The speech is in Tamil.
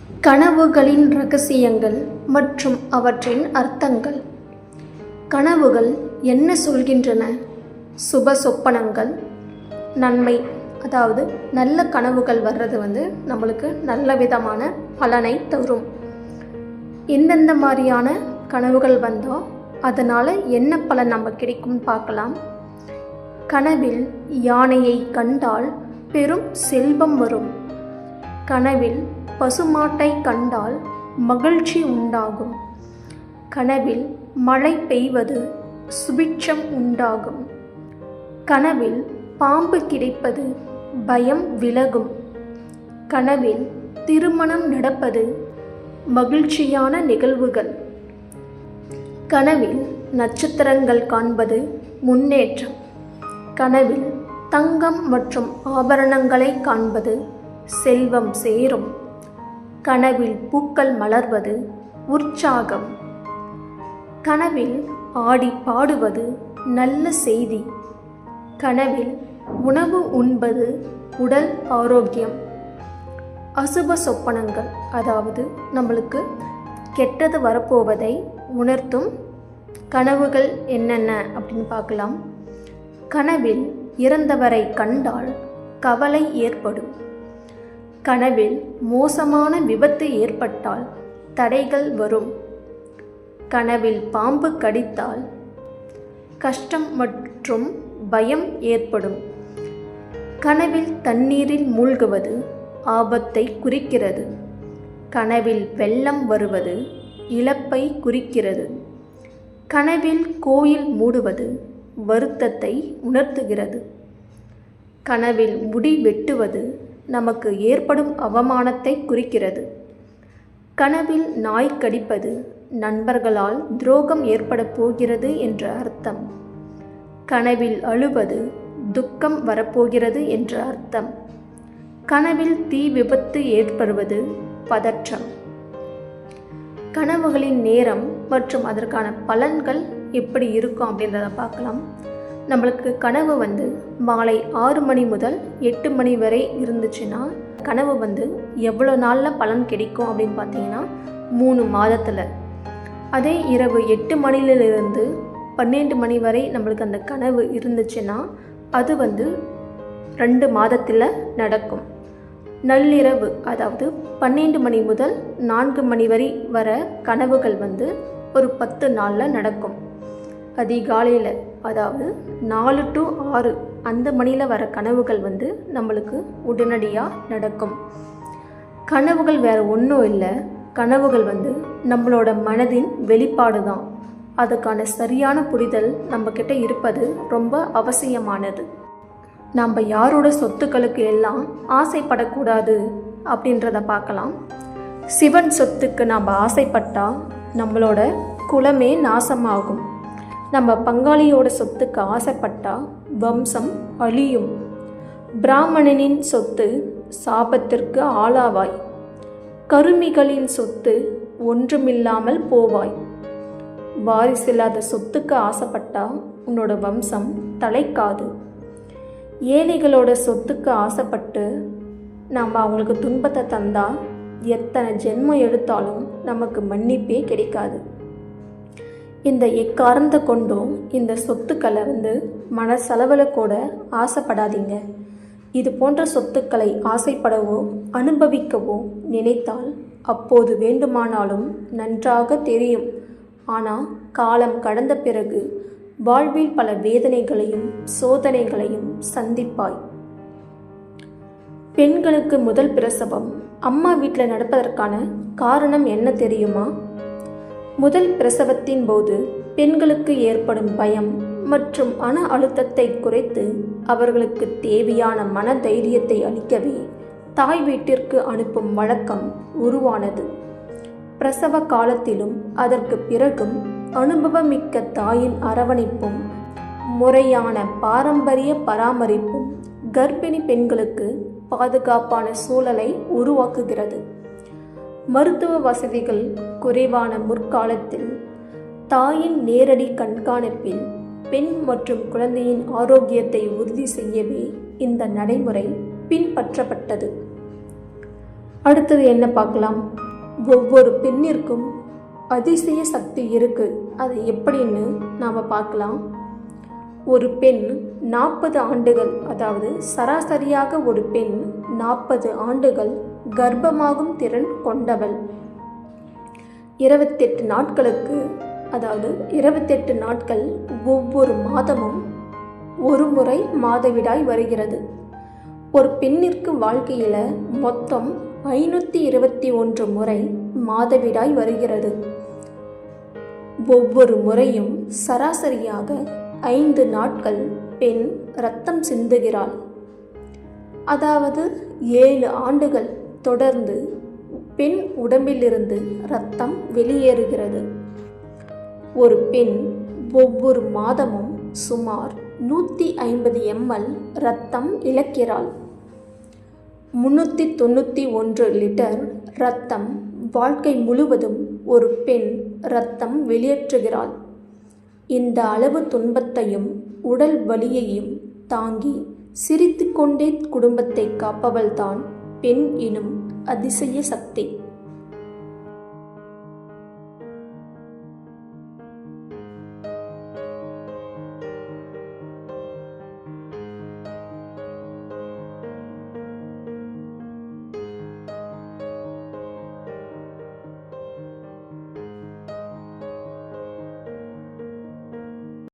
கனவுகளின் இரகசியங்கள் மற்றும் அவற்றின் அர்த்தங்கள். கனவுகள் என்ன சொல்கின்றன? சுப சொப்பனங்கள், நன்மை, அதாவது நல்ல கனவுகள் வர்றது நம்மளுக்கு நல்ல விதமான பலனை தரும். எந்தெந்த மாதிரியான கனவுகள் வந்தால் அதனால் என்ன பலன் நம்ம கிடைக்கும்னு பார்க்கலாம். கனவில் யானையை கண்டால் பெரும் செல்வம் வரும். கனவில் பசுமாட்டை கண்டால் மகிழ்ச்சி உண்டாகும். கனவில் மழை பெய்வது சுபிட்சம் உண்டாகும். கனவில் பாம்பு கிடைப்பது பயம் விலகும். கனவில் திருமணம் நடப்பது மகிழ்ச்சியான நிகழ்வுகள். கனவில் நட்சத்திரங்கள் காண்பது முன்னேற்றம். கனவில் தங்கம் மற்றும் ஆபரணங்களை காண்பது செல்வம் சேரும். கனவில் பூக்கள் மலர்வது உற்சாகம். கனவில் ஆடி பாடுவது நல்ல செய்தி. கனவில் உணவு உண்பது உடல் ஆரோக்கியம். அசுப சொப்பனங்கள், அதாவது நம்மளுக்கு கெட்டது வரப்போவதை உணர்த்தும் கனவுகள் என்னென்ன அப்படின்னு பார்க்கலாம். கனவில் இறந்தவரை கண்டால் கவலை ஏற்படும். கனவில் மோசமான விபத்து ஏற்பட்டால் தடைகள் வரும். கனவில் பாம்பு கடித்தால் கஷ்டம் மற்றும் பயம் ஏற்படும். கனவில் தண்ணீரில் மூழ்குவது ஆபத்தை குறிக்கிறது. கனவில் வெள்ளம் வருவது இழப்பை குறிக்கிறது. கனவில் கோயில் மூடுவது வருத்தத்தை உணர்த்துகிறது. கனவில் முடி வெட்டுவது நமக்கு ஏற்படும் அவமானத்தை குறிக்கிறது. கனவில் நாய் கடிப்பது நண்பர்களால் துரோகம் ஏற்பட போகிறது என்ற அர்த்தம். கனவில் அழுவது துக்கம் வரப்போகிறது என்ற அர்த்தம். கனவில் தீ விபத்து ஏற்படுவது பதற்றம். கனவுகளின் நேரம் மற்றும் அதற்கான பலன்கள் எப்படி இருக்கும் அப்படின்றத பார்க்கலாம். நம்மளுக்கு கனவு மாலை 6 மணி முதல் 8 மணி வரை இருந்துச்சுன்னா கனவு எவ்வளோ நாளில் பலன் கிடைக்கும் அப்படின்னு பார்த்தீங்கன்னா 3 மாதத்தில். அதே இரவு 8 மணிலிருந்து 12 மணி வரை நம்மளுக்கு அந்த கனவு இருந்துச்சுன்னா அது 2 மாதத்தில் நடக்கும். நள்ளிரவு, அதாவது 12 மணி முதல் 4 மணி வரை வர கனவுகள் ஒரு 10 நாளில் நடக்கும். அதிகாலையில், அதாவது 4 to 6 அந்த மணியில் வர கனவுகள் நம்மளுக்கு உடனடியாக நடக்கும். கனவுகள் வேறு ஒன்றும் இல்லை. கனவுகள் நம்மளோட மனதின் வெளிப்பாடு தான். அதுக்கான சரியான புரிதல் நம்மக்கிட்ட இருப்பது ரொம்ப அவசியமானது. நம்ம யாரோட சொத்துக்களுக்கு எல்லாம் ஆசைப்படக்கூடாது அப்படின்றத பார்க்கலாம். சிவன் சொத்துக்கு நாம் ஆசைப்பட்டால் நம்மளோட குலமே நாசமாகும். நம்ம பங்காளியோட சொத்துக்கு ஆசைப்பட்டால் வம்சம் அழியும். பிராமணனின் சொத்து சாபத்திற்கு ஆளாவாய். கருமிகளின் சொத்து ஒன்றுமில்லாமல் போவாய். வாரிசில்லாத சொத்துக்கு ஆசைப்பட்டால் உன்னோட வம்சம் தலைக்காது. ஏழைகளோட சொத்துக்கு ஆசைப்பட்டு நம்ம அவங்களுக்கு துன்பத்தை தந்தால் எத்தனை ஜென்மம் எடுத்தாலும் நமக்கு மன்னிப்பே கிடைக்காது. இந்த எக்காரணத்தை கொண்டும் இந்த சொத்துக்களை மனசளவில் கூட ஆசைப்படாதீங்க. இது போன்ற சொத்துக்களை ஆசைப்படவோ அனுபவிக்கவோ நினைத்தால் அப்போது வேண்டுமானாலும் நன்றாக தெரியும். ஆனால் காலம் கடந்த பிறகு வாழ்வில் பல வேதனைகளையும் சோதனைகளையும் சந்திப்பாய். பெண்களுக்கு முதல் பிரசவம் அம்மா வீட்டில் நடப்பதற்கான காரணம் என்ன தெரியுமா? முதல் பிரசவத்தின் போது பெண்களுக்கு ஏற்படும் பயம் மற்றும் மன அழுத்தத்தை குறைத்து அவர்களுக்கு தேவையான மன தைரியத்தை அளிக்கவே தாய் வீட்டிற்கு அனுப்பும் வழக்கம் உருவானது. பிரசவ காலத்திலும் அதற்கு பிறகும் அனுபவமிக்க தாயின் அரவணைப்பும் முறையான பாரம்பரிய பராமரிப்பும் கர்ப்பிணி பெண்களுக்கு பாதுகாப்பான சூழலை உருவாக்குகிறது. மருத்துவ வசதிகள் குறைவான முற்காலத்தில் தாயின் நேரடி கண்காணிப்பில் பெண் மற்றும் குழந்தையின் ஆரோக்கியத்தை உறுதி செய்யவே இந்த நடைமுறை பின்பற்றப்பட்டது. அடுத்தது என்ன பார்க்கலாம்? ஒவ்வொரு பெண்ணிற்கும் அதிசய சக்தி இருக்கு. அது எப்படின்னு நாம் பார்க்கலாம். ஒரு பெண் 40 ஆண்டுகள், அதாவது சராசரியாக ஒரு பெண் 40 ஆண்டுகள் கர்ப்பமாகும் திறன் கொண்டவள். 28 நாட்களுக்கு, அதாவது 28 நாட்கள் ஒவ்வொரு மாதமும் ஒரு முறை மாதவிடாய் வருகிறது. ஒரு பெண்ணிற்கு வாழ்க்கையில் மொத்தம் 521 முறை மாதவிடாய் வருகிறது. ஒவ்வொரு முறையும் சராசரியாக 5 நாட்கள் பெண் இரத்தம் சிந்துகிறாள். அதாவது 7 ஆண்டுகள் தொடர்ந்து பெண் உடம்பிலிருந்து இரத்தம் வெளியேறுகிறது. ஒரு பெண் ஒவ்வொரு மாதமும் சுமார் 150 ml இரத்தம் இழக்கிறாள். 391 லிட்டர் இரத்தம் வாழ்க்கை முழுவதும் ஒரு பெண் இரத்தம் வெளியேற்றுகிறாள். இந்த அளவு துன்பத்தையும் உடல் வலியையும் தாங்கி சிரித்து கொண்டே குடும்பத்தை காப்பவள்தான் பெண் எனும் அதிசய சக்தி.